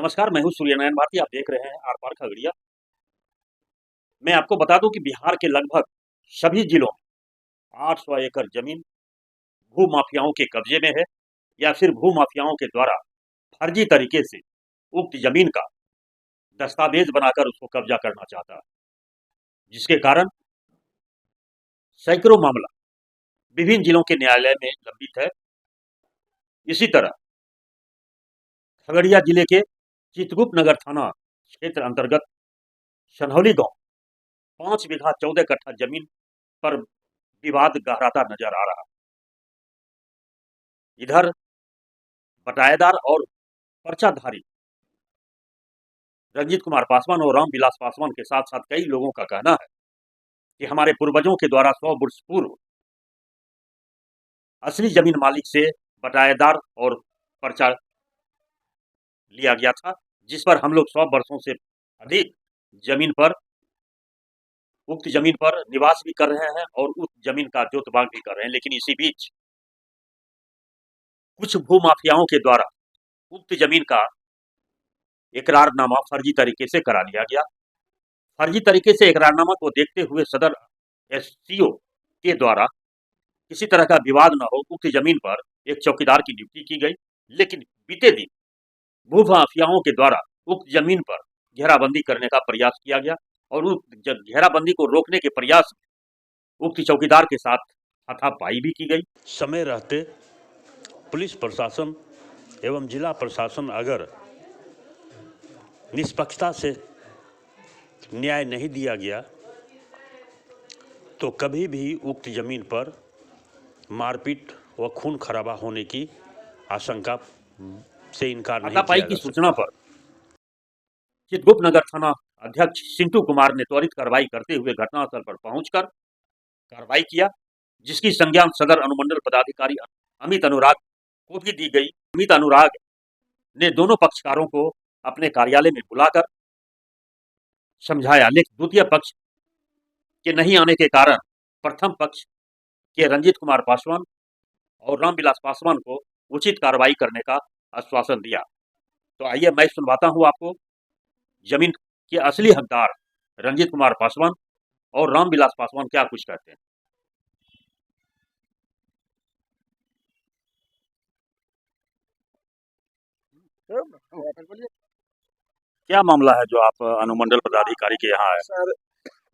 नमस्कार, मैं हूँ सूर्यनारायण भारती। आप देख रहे हैं आर पार खगड़िया। मैं आपको बता दूं कि बिहार के लगभग सभी जिलों में 800 एकड़ जमीन भू माफियाओं के कब्जे में है या फिर भू माफियाओं के द्वारा फर्जी तरीके से उक्त जमीन का दस्तावेज बनाकर उसको कब्जा करना चाहता है, जिसके कारण सैकड़ों मामला विभिन्न जिलों के न्यायालय में लंबित है। इसी तरह खगड़िया जिले के चित्रगुप्त नगर थाना क्षेत्र अंतर्गत सनहौली गांव 5 बीघा 14 कट्ठा जमीन पर विवाद गहराता नजर आ रहा है। इधर बटाईदार और पर्चाधारी रंजीत कुमार पासवान और रामविलास पासवान के साथ साथ कई लोगों का कहना है कि हमारे पूर्वजों के द्वारा 100 वर्ष पूर्व असली जमीन मालिक से बटाईदार और पर्चा लिया गया था, जिस पर हम लोग 100 वर्षों से अधिक जमीन पर उक्त जमीन पर निवास भी कर रहे हैं और उक्त जमीन का जोतबाग भी कर रहे हैं। लेकिन इसी बीच कुछ भू माफियाओं के द्वारा उक्त जमीन का इकरारनामा फर्जी तरीके से करा लिया गया। फर्जी तरीके से इकरारनामा को देखते हुए सदर एससीओ के द्वारा किसी तरह का विवाद न हो उक्त जमीन पर एक चौकीदार की नियुक्ति की गई। लेकिन बीते दिन भू माफियाओं के द्वारा उक्त जमीन पर घेराबंदी करने का प्रयास किया गया और उक्त घेराबंदी को रोकने के प्रयास में उक्त चौकीदार के साथ हाथापाई भी की गई। समय रहते पुलिस प्रशासन एवं जिला प्रशासन अगर निष्पक्षता से न्याय नहीं दिया गया तो कभी भी उक्त जमीन पर मारपीट व खून खराबा होने की आशंका से इनकार नहीं हाथापाई किया की जा सूचना पर चित्रगुप्त नगर थाना अध्यक्ष सिंटू कुमार ने त्वरित कार्रवाई करते हुए घटनास्थल पर पहुंचकर कार्रवाई किया, जिसकी संज्ञान सदर अनुमंडल पदाधिकारी अमित अनुराग को भी दी गई। अमित अनुराग ने दोनों पक्षकारों को अपने कार्यालय में बुलाकर समझाया, लेकिन द्वितीय पक्ष के नहीं आने के कारण प्रथम पक्ष के रंजीत कुमार पासवान और रामविलास पासवान को उचित कार्रवाई करने का आश्वासन दिया। तो आइए मैं सुनवाता हूं आपको जमीन के असली हकदार रंजीत कुमार पासवान और रामविलास पासवान क्या कुछ कहते हैं। क्या मामला है जो आप अनुमंडल पदाधिकारी के यहाँ आए? सर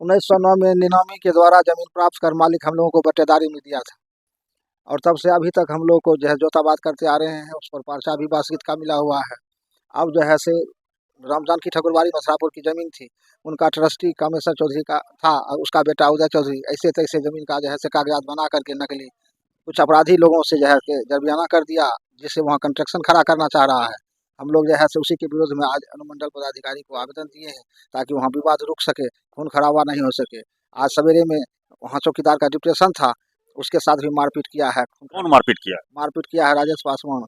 1909 में निनामी के द्वारा जमीन प्राप्त कर मालिक हम लोगों को बटेदारी में दिया था और तब से अभी तक हम लोग को जो है जोताबाद करते आ रहे हैं। उस पर पर्चा भी बासगीत का मिला हुआ है। अब जो है से रामजानकी ठाकुरबाड़ी मसरापुर की जमीन थी, उनका ट्रस्टी कामेश्वर चौधरी का था और उसका बेटा उदय चौधरी ऐसे तैसे जमीन का जो है से कागजात बना करके नकली कुछ अपराधी लोगों से जो है के जरियाना कर दिया, जिससे वहाँ कंस्ट्रक्शन खड़ा करना चाह रहा है। हम लोग जो है से उसी के विरोध में आज अनुमंडल पदाधिकारी को आवेदन दिए हैं ताकि वहाँ विवाद रुक सके, खून खराबा नहीं हो सके। आज सवेरे में वहाँ चौकीदार का डिप्रेशन था, उसके साथ भी मारपीट किया है। कौन मारपीट किया? मारपीट किया है राजेश पासवान,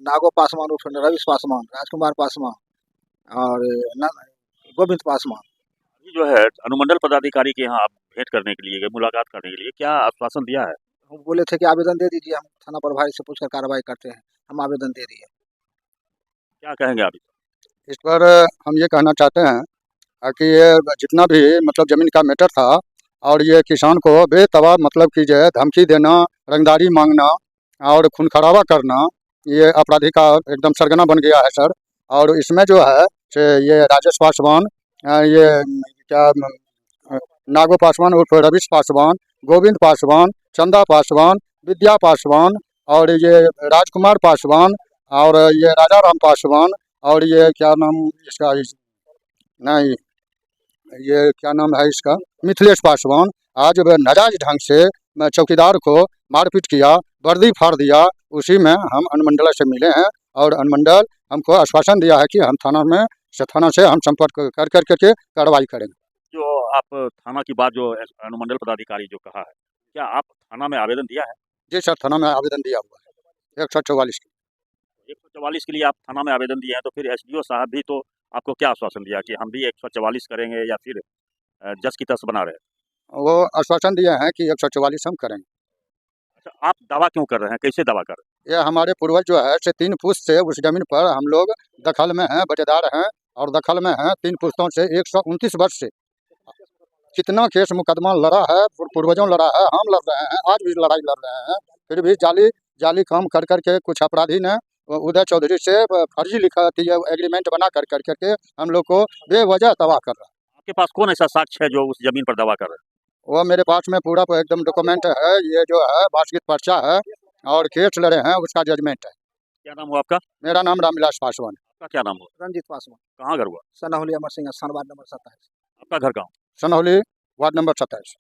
नागो पासवान उर्फ रवीश पासवान, राजकुमार पासवान और गोविंद पासवान। जो है अनुमंडल पदाधिकारी के यहाँ आप भेंट करने के लिए गए, मुलाकात करने के लिए, क्या आश्वासन दिया है? हम बोले थे कि आवेदन दे दीजिए, हम थाना प्रभारी से पूछकर कार्रवाई करते हैं। हम आवेदन दे दिए। क्या कहेंगे आप? इस पर हम ये कहना चाहते हैं कि ये जितना भी मतलब ज़मीन का मैटर था और ये किसान को बेतवा मतलब कि जो है धमकी देना, रंगदारी मांगना और खून खराबा करना, ये अपराधी का एकदम सरगना बन गया है सर। और इसमें जो है से ये राजेश पासवान, ये क्या नागो पासवान उर्फ रवीश पासवान, गोविंद पासवान, चंदा पासवान, विद्या पासवान और ये राजकुमार पासवान और ये राजा राम पासवान और ये क्या नाम इसका नहीं ये क्या नाम है इसका मिथिलेश पासवान, आज नाजायज ढंग से चौकीदार को मारपीट किया, वर्दी फाड़ दिया। उसी में हम अनुमंडल से मिले हैं और अनुमंडल हमको आश्वासन दिया है कि हम थाना से हम संपर्क कर करके कार्रवाई करेंगे। जो आप थाना की बात जो अनुमंडल पदाधिकारी जो कहा है, क्या आप थाना में आवेदन दिया है? जी सर, थाना में आवेदन दिया हुआ है 144 की। 144 के लिए आप थाना में आवेदन दिए हैं, तो फिर एसडीओ साहब भी तो आपको क्या आश्वासन दिया कि हम भी 144 करेंगे या फिर जस की तस बना रहे? वो आश्वासन दिए हैं कि 144 हम करेंगे। अच्छा, आप दावा क्यों कर रहे हैं, कैसे दावा कर रहे हैं? ये हमारे पूर्वज जो है से 3 पुश्त से उस जमीन पर हम लोग दखल में हैं, बटेदार हैं और दखल में हैं 3 पुश्तों से 129 वर्ष से। कितना केस मुकदमा लड़ा है, पूर्वजों लड़ा है, हम लड़ रहे हैं, आज भी लड़ाई लड़ रहे हैं, फिर भी जाली काम कर करके कुछ अपराधी ने उदय चौधरी से फर्जी लिखा थी एग्रीमेंट बना कर करके हम लोग को बेवजह तबाह कर रहा है। आपके पास कौन ऐसा साक्ष्य है जो उस जमीन पर दावा कर रहे हैं? वो मेरे पास में पूरा एकदम डॉक्यूमेंट है, ये जो है बास्किट पर्चा है और केस लड़े हैं उसका जजमेंट है। क्या नाम हुआ आपका? मेरा नाम रामविलास पासवान। आपका क्या नाम हुआ? रंजीत पासवान, कहाँ घर हुआ? सनाहुली अमर सिंह स्थान वार्ड नंबर 27। आपका घर कहाँ? सनहौली वार्ड नंबर 27।